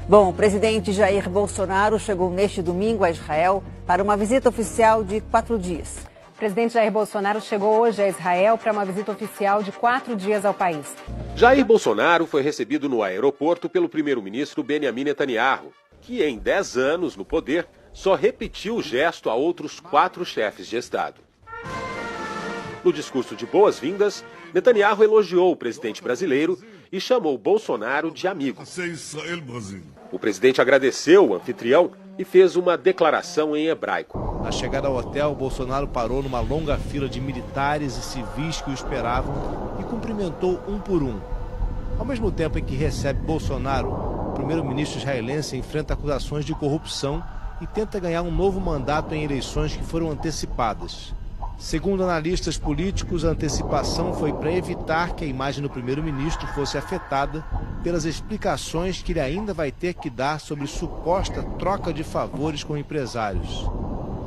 Bom, o presidente Jair Bolsonaro chegou neste domingo a Israel para uma visita oficial de 4 dias. O presidente Jair Bolsonaro chegou hoje a Israel para uma visita oficial de 4 dias ao país. Jair Bolsonaro foi recebido no aeroporto pelo primeiro-ministro Benjamin Netanyahu, que em 10 anos no poder só repetiu o gesto a outros 4 chefes de Estado. No discurso de boas-vindas, Netanyahu elogiou o presidente brasileiro e chamou Bolsonaro de amigo. O presidente agradeceu o anfitrião e fez uma declaração em hebraico. Na chegada ao hotel, Bolsonaro parou numa longa fila de militares e civis que o esperavam e cumprimentou um por um. Ao mesmo tempo em que recebe Bolsonaro, o primeiro-ministro israelense enfrenta acusações de corrupção e tenta ganhar um novo mandato em eleições que foram antecipadas. Segundo analistas políticos, a antecipação foi para evitar que a imagem do primeiro-ministro fosse afetada pelas explicações que ele ainda vai ter que dar sobre suposta troca de favores com empresários.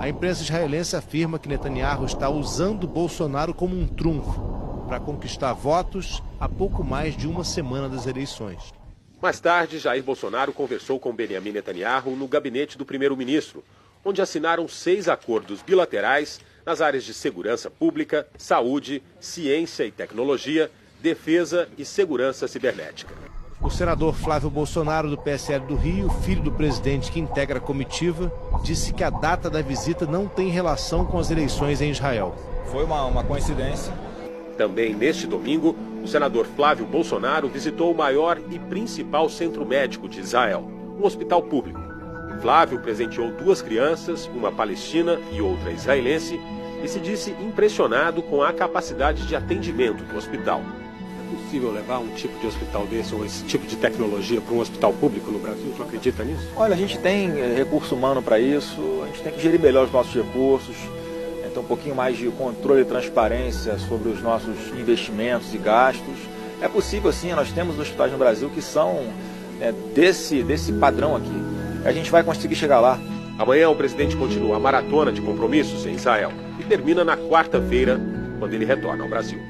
A imprensa israelense afirma que Netanyahu está usando Bolsonaro como um trunfo para conquistar votos a pouco mais de uma semana das eleições. Mais tarde, Jair Bolsonaro conversou com Benjamin Netanyahu no gabinete do primeiro-ministro, onde assinaram 6 acordos bilaterais nas áreas de segurança pública, saúde, ciência e tecnologia, defesa e segurança cibernética. O senador Flávio Bolsonaro, do PSL do Rio, filho do presidente que integra a comitiva, disse que a data da visita não tem relação com as eleições em Israel. Foi uma coincidência. Também neste domingo, o senador Flávio Bolsonaro visitou o maior e principal centro médico de Israel, um hospital público. Flávio presenteou 2 crianças, uma palestina e outra israelense, e se disse impressionado com a capacidade de atendimento do hospital. É possível levar um tipo de hospital desse, ou esse tipo de tecnologia, para um hospital público no Brasil? Tu acredita nisso? Olha, a gente tem recurso humano para isso, a gente tem que gerir melhor os nossos recursos, então um pouquinho mais de controle e transparência sobre os nossos investimentos e gastos. É possível sim, nós temos hospitais no Brasil que são desse padrão aqui. A gente vai conseguir chegar lá. Amanhã o presidente continua a maratona de compromissos em Israel e termina na quarta-feira, quando ele retorna ao Brasil.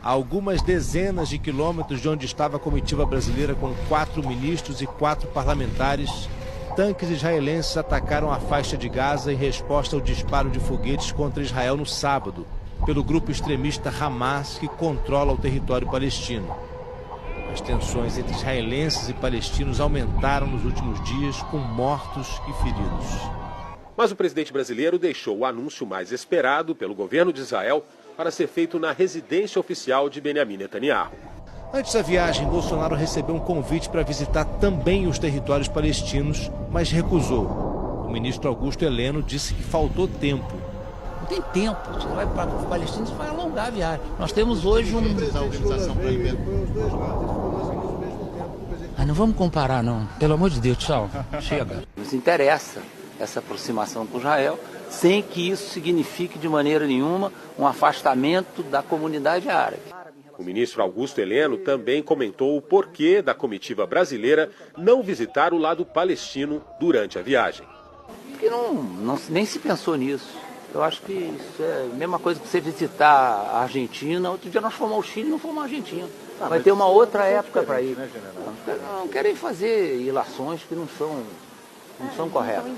A algumas dezenas de quilômetros de onde estava a comitiva brasileira com 4 ministros e 4 parlamentares, tanques israelenses atacaram a faixa de Gaza em resposta ao disparo de foguetes contra Israel no sábado, pelo grupo extremista Hamas que controla o território palestino. As tensões entre israelenses e palestinos aumentaram nos últimos dias, com mortos e feridos. Mas o presidente brasileiro deixou o anúncio mais esperado pelo governo de Israel para ser feito na residência oficial de Benjamin Netanyahu. Antes da viagem, Bolsonaro recebeu um convite para visitar também os territórios palestinos, mas recusou. O ministro Augusto Heleno disse que faltou tempo. Não tem tempo. Você vai para os palestinos, vai alongar a viagem. Nós temos hoje a organização para não vamos comparar, não. Pelo amor de Deus, tchau. Chega. Nos interessa essa aproximação com Israel, sem que isso signifique de maneira nenhuma um afastamento da comunidade árabe. O ministro Augusto Heleno também comentou o porquê da comitiva brasileira não visitar o lado palestino durante a viagem. Porque nem se pensou nisso. Eu acho que isso é a mesma coisa que você visitar a Argentina. Outro dia nós fomos ao Chile e não fomos à Argentina. Vai ter uma outra época para ir. Não querem fazer ilações que não são corretas.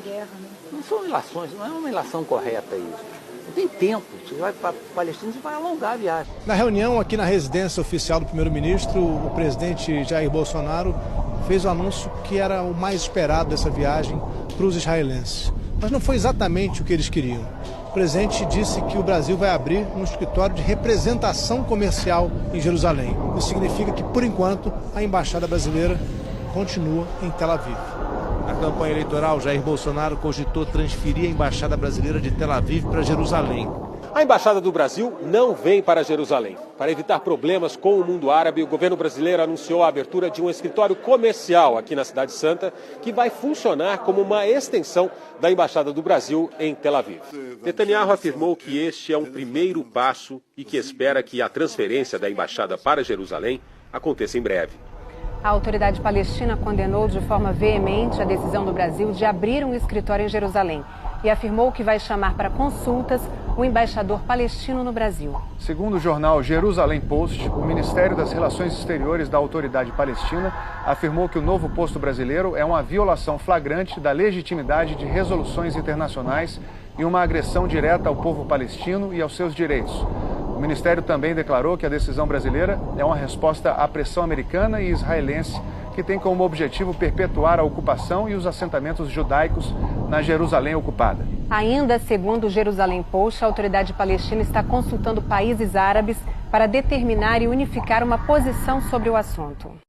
Não são ilações, não é uma ilação correta isso. Não tem tempo. Você vai para Palestina e vai alongar a viagem. Na reunião aqui na residência oficial do primeiro-ministro, o presidente Jair Bolsonaro fez o anúncio que era o mais esperado dessa viagem para os israelenses. Mas não foi exatamente o que eles queriam. O presidente disse que o Brasil vai abrir um escritório de representação comercial em Jerusalém. Isso significa que, por enquanto, a embaixada brasileira continua em Tel Aviv. Na campanha eleitoral, Jair Bolsonaro cogitou transferir a embaixada brasileira de Tel Aviv para Jerusalém. A Embaixada do Brasil não vem para Jerusalém. Para evitar problemas com o mundo árabe, o governo brasileiro anunciou a abertura de um escritório comercial aqui na Cidade Santa, que vai funcionar como uma extensão da Embaixada do Brasil em Tel Aviv. Netanyahu afirmou que este é um primeiro passo e que espera que a transferência da embaixada para Jerusalém aconteça em breve. A autoridade palestina condenou de forma veemente a decisão do Brasil de abrir um escritório em Jerusalém e afirmou que vai chamar para consultas o embaixador palestino no Brasil. Segundo o jornal Jerusalém Post, o Ministério das Relações Exteriores da Autoridade Palestina afirmou que o novo posto brasileiro é uma violação flagrante da legitimidade de resoluções internacionais e uma agressão direta ao povo palestino e aos seus direitos. O Ministério também declarou que a decisão brasileira é uma resposta à pressão americana e israelense que tem como objetivo perpetuar a ocupação e os assentamentos judaicos na Jerusalém ocupada. Ainda segundo o Jerusalém Post, a autoridade palestina está consultando países árabes para determinar e unificar uma posição sobre o assunto.